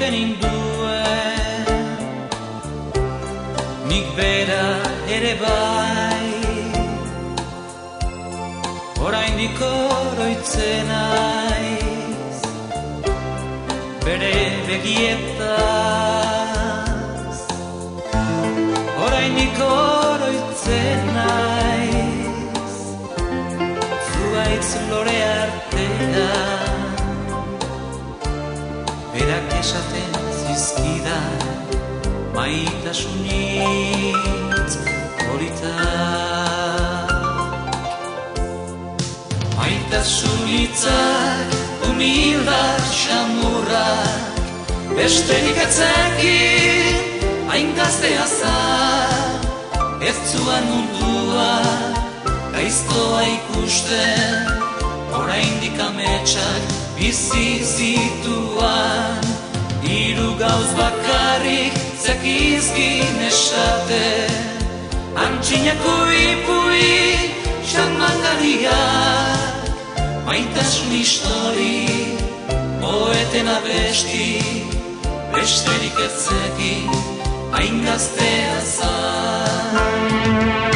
maite ninduen, nik bera ere bai, oraindik oroitzen naiz, bere begietaz, oraindik oroitzen naiz, zuhaitz lore artean, berak esaten zizkidan maitasunitz politak. Maitasunitzak humildak xamurrak, besterik etzekin hain gaztea zan, ez zuan mundua gaiztoa ikusten, oraindik ametsak bizi zituan, hiru gauz bakarrik zekizkin esaten, antxinako ipui xamangariak, maitasun histori, poeten abesti, besterik ez zekin hain gaztea zan.